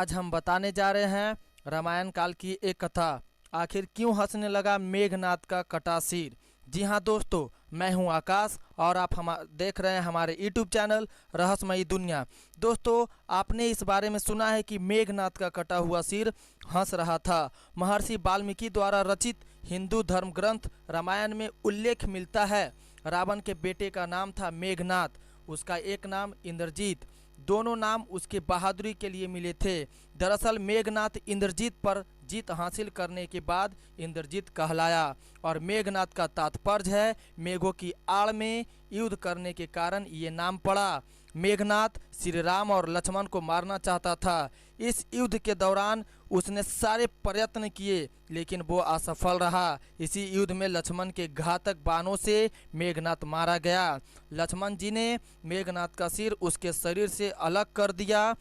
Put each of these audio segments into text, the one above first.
आज हम बताने जा रहे हैं रामायण काल की एक कथा। आखिर क्यों हंसने लगा मेघनाद का कटा सिर। जी हाँ दोस्तों, मैं हूं आकाश और आप देख रहे हैं हमारे यूट्यूब चैनल रहस्यमयी दुनिया। दोस्तों, आपने इस बारे में सुना है कि मेघनाद का कटा हुआ सिर हंस रहा था। महर्षि वाल्मीकि द्वारा रचित हिंदू धर्म ग्रंथ रामायण में उल्लेख मिलता है। रावण के बेटे का नाम था मेघनाद, उसका एक नाम इंद्रजीत। दोनों नाम उसके बहादुरी के लिए मिले थे। दरअसल मेघनाद इंद्रजीत पर जीत हासिल करने के बाद इंद्रजीत कहलाया और मेघनाद का तात्पर्य है मेघों की आड़ में युद्ध करने के कारण ये नाम पड़ा। मेघनाद श्री राम और लक्ष्मण को मारना चाहता था। इस युद्ध के दौरान उसने सारे प्रयत्न किए लेकिन वो असफल रहा। इसी युद्ध में लक्ष्मण के घातक बाणों से मेघनाद मारा गया। लक्ष्मण जी ने मेघनाद का सिर उसके शरीर से अलग कर दिया।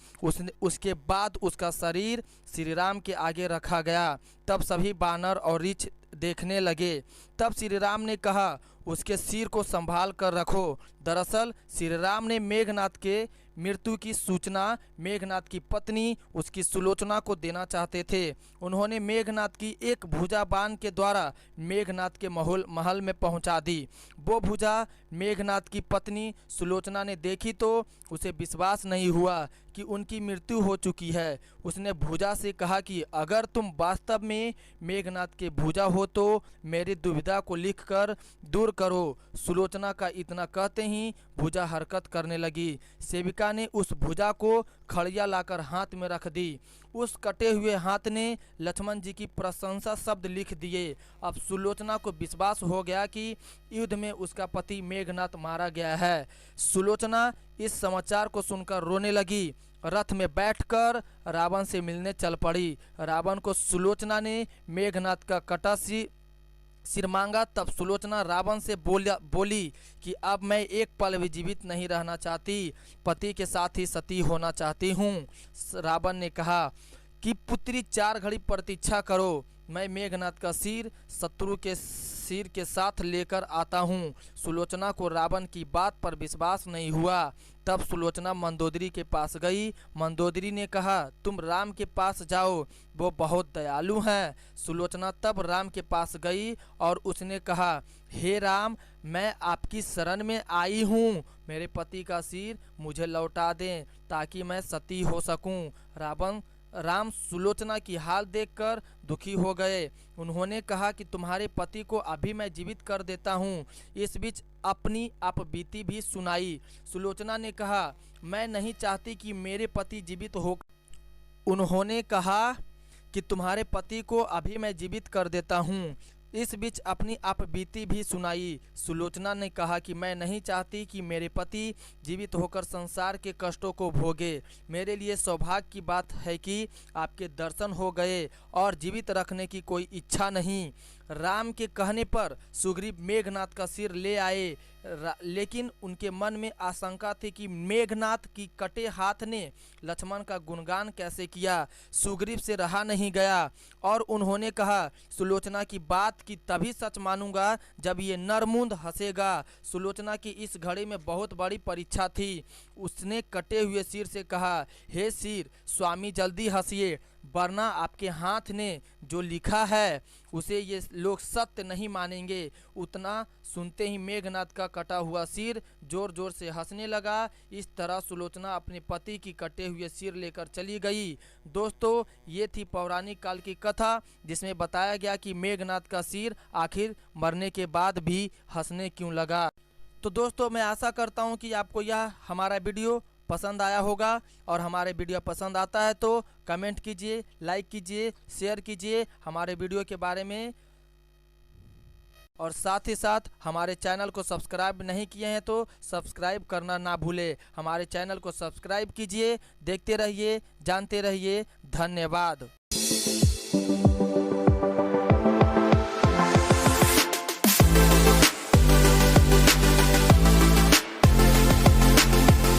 उसके बाद उसका शरीर श्री राम के आगे रखा गया। तब सभी बानर और रीछ देखने लगे। तब श्री राम ने कहा, उसके सिर को संभाल कर रखो। दरअसल श्री राम ने मेघनाद के मृत्यु की सूचना मेघनाद की पत्नी उसकी सुलोचना को देना चाहते थे। उन्होंने मेघनाद की एक भुजा बाण के द्वारा मेघनाद के महल में पहुंचा दी। वो भुजा मेघनाद की पत्नी सुलोचना ने देखी तो उसे विश्वास नहीं हुआ कि उनकी मृत्यु हो चुकी है। उसने भुजा से कहा कि अगर तुम वास्तव में मेघनाद के भुजा हो तो मेरी दुविधा को लिखकर दूर करो। सुलोचना का इतना कहते ही भुजा हरकत करने लगी। सेविका ने उस भुजा को खड़िया लाकर हाथ में रख दी। उस कटे हुए हाथ ने लक्ष्मण जी की प्रशंसा शब्द लिख दिए। अब सुलोचना को विश्वास हो गया कि युद्ध में उसका पति मेघनाद मारा गया है। सुलोचना इस समाचार को सुनकर रोने लगी। रथ में बैठकर रावण से मिलने चल पड़ी। रावण को सुलोचना ने मेघनाद का कटा सिर मांगा। तब सुलोचना रावण से बोली कि अब मैं एक पल भी जीवित नहीं रहना चाहती, पति के साथ ही सती होना चाहती हूँ। रावण ने कहा कि पुत्री 4 घड़ी प्रतीक्षा करो, मैं मेघनाद का सिर शत्रु के सिर के साथ लेकर आता हूँ। सुलोचना को रावण की बात पर विश्वास नहीं हुआ। तब सुलोचना मंदोदरी के पास गई। मंदोदरी ने कहा, तुम राम के पास जाओ, वो बहुत दयालु हैं। सुलोचना तब राम के पास गई और उसने कहा, हे राम, मैं आपकी शरण में आई हूँ, मेरे पति का सिर मुझे लौटा दें ताकि मैं सती हो सकूँ। राम सुलोचना की हाल देखकर दुखी हो गए। उन्होंने कहा कि तुम्हारे पति को अभी मैं जीवित कर देता हूँ। इस बीच अपनी आपबीती भी सुनाई। सुलोचना ने कहा, मैं नहीं चाहती कि मेरे पति जीवित हो। उन्होंने कहा कि तुम्हारे पति को अभी मैं जीवित कर देता हूँ। इस बीच अपनी आपबीती भी सुनाई। सुलोचना ने कहा कि मैं नहीं चाहती कि मेरे पति जीवित होकर संसार के कष्टों को भोगे। मेरे लिए सौभाग्य की बात है कि आपके दर्शन हो गए और जीवित रखने की कोई इच्छा नहीं। राम के कहने पर सुग्रीव मेघनाद का सिर ले आए, लेकिन उनके मन में आशंका थी कि मेघनाद की कटे हाथ ने लक्ष्मण का गुणगान कैसे किया। सुग्रीव से रहा नहीं गया और उन्होंने कहा, सुलोचना की बात की तभी सच मानूंगा जब ये नरमुंद हंसेगा। सुलोचना की इस घड़ी में बहुत बड़ी परीक्षा थी। उसने कटे हुए सिर से कहा, हे सिर, स्वामी जल्दी हंसिए, वरना आपके हाथ ने जो लिखा है उसे ये लोग सत्य नहीं मानेंगे। उतना सुनते ही मेघनाद का कटा हुआ सिर जोर जोर से हंसने लगा। इस तरह सुलोचना अपने पति की कटे हुए सिर लेकर चली गई। दोस्तों, ये थी पौराणिक काल की कथा जिसमें बताया गया कि मेघनाद का सिर आखिर मरने के बाद भी हंसने क्यों लगा। तो दोस्तों, मैं आशा करता हूँ कि आपको यह हमारा वीडियो पसंद आया होगा और हमारे वीडियो पसंद आता है तो कमेंट कीजिए, लाइक कीजिए, शेयर कीजिए हमारे वीडियो के बारे में। और साथ ही साथ हमारे चैनल को सब्सक्राइब नहीं किए हैं तो सब्सक्राइब करना ना भूले। हमारे चैनल को सब्सक्राइब कीजिए, देखते रहिए, जानते रहिए। धन्यवाद।